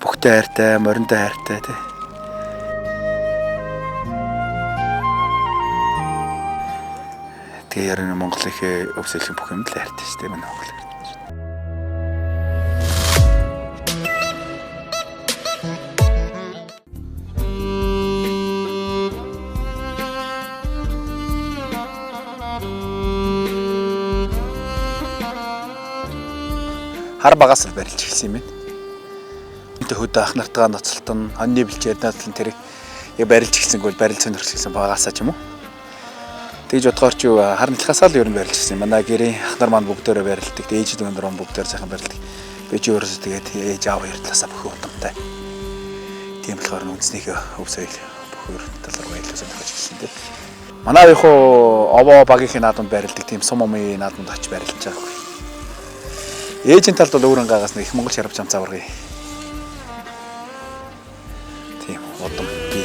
Бүхтэй хайртай, мориндоо хайртай тий. Тэгээ ярин Монголынхээ өвсөлийн бүх юмд л хайртай шүү дээ манай Монгол. Хар багаас л барилж эхэлсэн юм байна. Хөдөө ах нартаа ноцолтон, хоньны бэлчээр ноцлон тэрийг барилж эхэлсэнгүй барилж сонирхолсон багаасаа ч юм уу. Тэгж бодохоор ч харамтлахасаа л ер нь барилж эхэлсэн. Манай гэрийн ах нар маань бүгдээрээ барилдаг. Ээж дүүнэр маань бүгдээр сайхан барилдаг. Би ч өөрөөсөө тэгээд ээж аав хоёр талаасаа бүх удамтай. Тийм болохоор үндэснийхээ өв соёл бүх өөр талаар баярлалаа сонирхож эхэлсэн дээ. Манай яг овоо багийнхын наадманд барилдаг тийм сум умын наадманд очиж барилж байгаа. Ээжийн талд бол өөрөнгө гагаас нэг их Монгол шарав чам заваргая. Тийм удам би.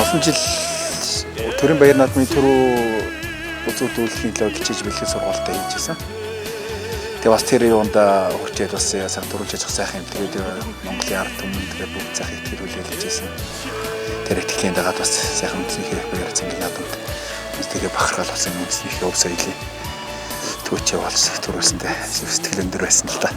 Олон жил төрийн баяр наадмын түрүү үзүүлэлтийн төлөө хичээж бэлтгэл сургалтад хийжсэн. Тэгээ бас тэр юунда хурцээд бас сайн төрүүлж явах сайхан юм. Тэгээд Монголын ард түмэн тэгээ бүгд сайхан итгэрүүлэл хийжсэн. Тэр итгэлийн дагаад бас сайхан үндэснийхээ баяр цэнгийн наадамд бас тэгээ бахархал болсон үндэснийхээ өв соёлын төвчөө болж төрүүлсэндээ сэтгэл өндөр байсан л та.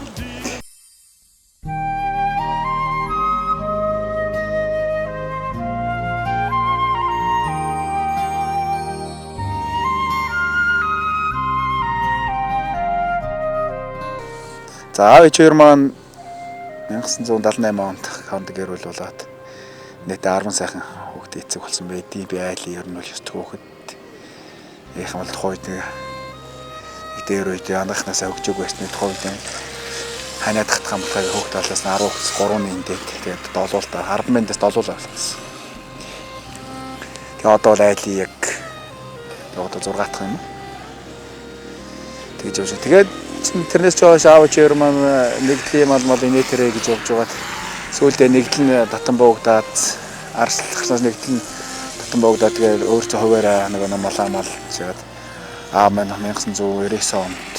За аав ээж хоёр маань 1978 онд хондог гэрүүл болоод нийтээ 10 сайхан хүүхдээ эцэг болсон байдیں۔ Би айлын ер нь бол 9 дэх хүүхэд яхан бол тухайд нэг дээр үед анхнаасаа өгчөөг байсны тухайд ханаад хатхан мутаг хүүхд талаас нь 10 3-ны эндээ тэгээд долуултаа 10 мэндээс долуулаа болсон. Тэгээд одоо айлын яг одоо 6 дахь юм. Тэгж явж тэгээд тэрнээс ч хойш аав ээж хоёр маань нэгдлийн мал инээтерэ гэж явж байгаад сүүлдээ нэгдэл татан буугдаад арслахснаас нэгдэл татан буугдаад тэгээд өөртөө хуваараа нэг малаа мал жаад аа маань 1999 онд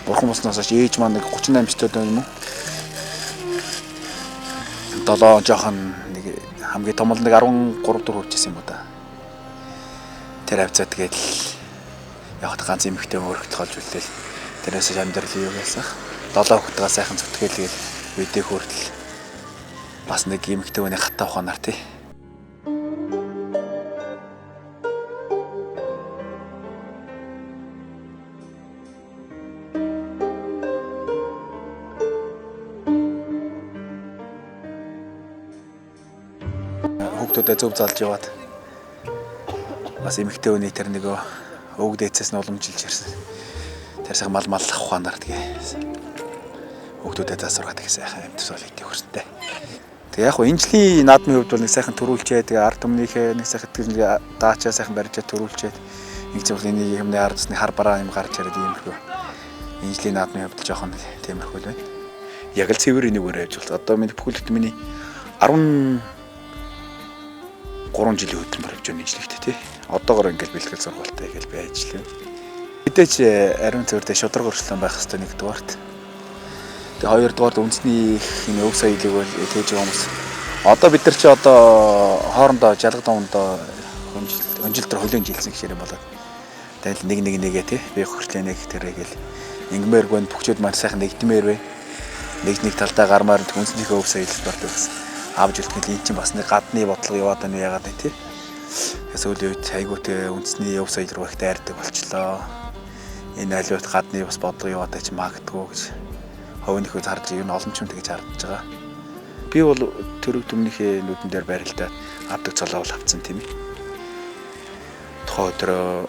бурхан болсноос хойш ээж маань нэг 38 өстой юм уу 7 жоохон нэг хамгийн том л нэг 13 4 хүрчихсэн юм уу да. Тэр хавцаа тэгээд яг ганц эмэгтэй өөрөлт болж үлдээл. Тэрээс амьдрал юу гэсэн 7 хүүхдгээ сайхан зүтгэлгээл үедээ хүртэл бас нэг эмэгтэй хүний хатаа ухаанаар тий. Хүүхдүүдэд зөв залж яваад бас эмэгтэй хүний тэр нөгөө өвөг дээцээс нь уламжилж ирсэн. Тэр сайхан мал маллах ухаанаар тэгээ хүүхдүүдэд засваргаад их сайхан амьд солиотой хөрсөнтэй. Тэгээ яг энэ жилийн наадмын хувьд бол нэг сайхан төрүүлчээ тэгээ ард түмнийхээ нэг сайхан тэтгэл даачаа сайхан барьжаа төрүүлчээд нэг зөвхөн энэ юмны ардсны хар бараа юм гарч ирээд иймэрхүү. Энэ жилийн наадмын хувьд жоохон тиймэрхүү л байна. Яг л цэвэр энэгээр явж бол одоо миний бүхэлд миний 13 жилийн хөдөлмөр явж байгаа нийтлэгт тий. Одоогоор ингээл бэлтгэл сургалтаа ингээл би ажиллана. Мэдээч ариун цэвэртэй шудраг өршлөн байх хэрэгтэй нэгдүгээрт. Тэгээ хоёрдугаарт үндэсний энэ өв соёлыг бол тээж байгаа хүмүүс. Одоо бид нар чи одоо хоорондоо жалгад ондоо өнжилтөр хөлийн жилсэн гэх юм болоод. Тэгэл нэгээ тий. Би хөрчлээ нэг тэрэгэл ингмээр гон бүхчүүд маань сайхан нэгдмээр бай. Нэг талдаа гармаар үндэснийхээ өв соёлд болдог гэсэн. Авж үлтгэл эн чинь бас нэг гадны бодлого яваад байна яагаад вэ тий. Сүүлийн үед айгуутай үндэсний өв соёл руу их дайрдаг болчлоо. Энэ аливаад гадны бас бодлого яваад байж магадгүй гэж ховынхөө харж ер нь олон ч юм тэгж харагдаж байгаа. Би бол төрөг төмнийхээ нүдэн дээр барилдаад авдаг цолоо бол авцсан тийм ээ. Тухайн өдрөө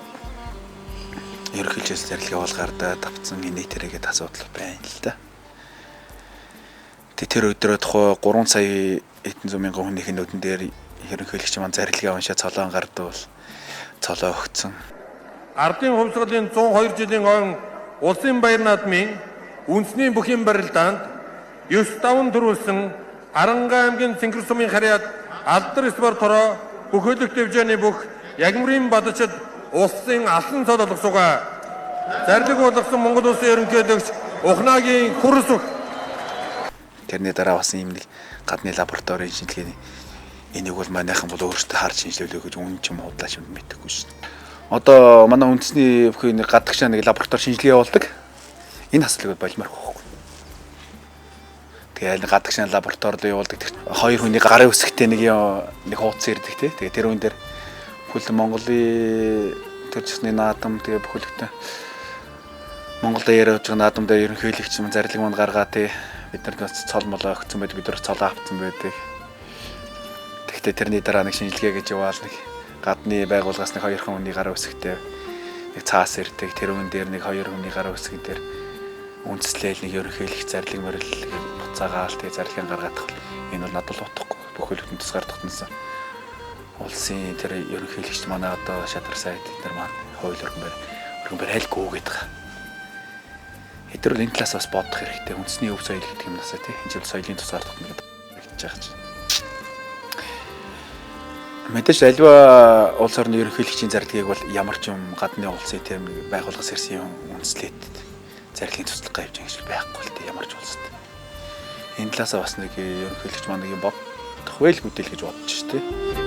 ерөнхийлөгчөөс зарилгаа бол гардаа тавцсан энэ тэрэгэд асуудал байна л да. Тэр өдрөө тухай 3 сая эдэн зуун мянган хүнийхээ нүдэн дээр ерөнхийлөгч маань зарилгаа уншаа цолоон гардвал цолоо өгцөн. Ардын хувьсгалын 102 жилийн ойн улсын баяр наадмын үндэсний бүхий барилдаанд 9 даван төрүүлсэн Арангаа аймгийн Цэнгэр сумын харьяат Алдар Эсбар тороо бүхэлдэх дэвжээний бүх ягмрын бадачид улсын алсан цол болгосугаа зарлиг болгосон Монгол улсын ерөнхийлөгч Ухнагийн хүрс өг. Тэрний дараа бас ийм нэг гадны лабораторийн шинжилгээний энийг бол манайхан бол өөрсдөө харж шинжилүүлээ гэж үн ч юм худлаач юм мэдээгүй шин. Одоо манай үндэсний бүхий нэг гадагшаа нэг лаборатори шинжилгээ явуулдаг. Энэ асуудлыг болмоор байхгүй. Тэгээ гадагшаа лабораторид явуулдаг. Хоёр хүний гарын үсгтэй нэг хуудас ирдэг тий. Тэгээ тэр үн дээр бүхэл Монголын тэр чигний наадам тэгээ бүхэлдээ Монголд яриад байгаа наадам дээр ерөнхийлөгч юм зарлиг манд гаргаа тий. Бид нар цол молоо өгсөн байдаг, бид нар цолоо авцсан байдаг. Гэхдээ тэрний дараа нэг шинжилгээ гэж яваал нэг гадны байгууллагаас нэг 2 хүний гарын үсгтэй нэг цаас ирдэг. Тэр үн дээр нэг 2 хүний гарын үсгэн дээр үндэслэл нэг ерөнхийлөгч зарлиг морил буцаагаал тэгээ зарлигийн гаргаадах. Энэ бол надад утгагүй. Бүхэлдэн тусгаар тогтносон. Улсын тэр ерөнхийлөгч манай одоо шадар сайд тэр маань хууль өргөн барь айлгүй гэдэг. Хэдэр бол энэ талаас бас бодох хэрэгтэй. Үндэсний өв соёл гэдэг юм насаа тий. Энэ жил соёлын тусгаар тогтно гэдэг байгаа ч. Мэдээж альва улс орны ерөнхийлөгчийн зарлигийг бол ямар ч юм гадны улсын тийм байгууллагаас ирсэн юм үндэслээд зарлигийн туслах гавьж ингэж байхгүй л тий ямар ч улсад. Энэ талаас бас нэг ерөнхийлөгч маань нэг юм бодох байл бүтээл гэж бодож шүү дээ.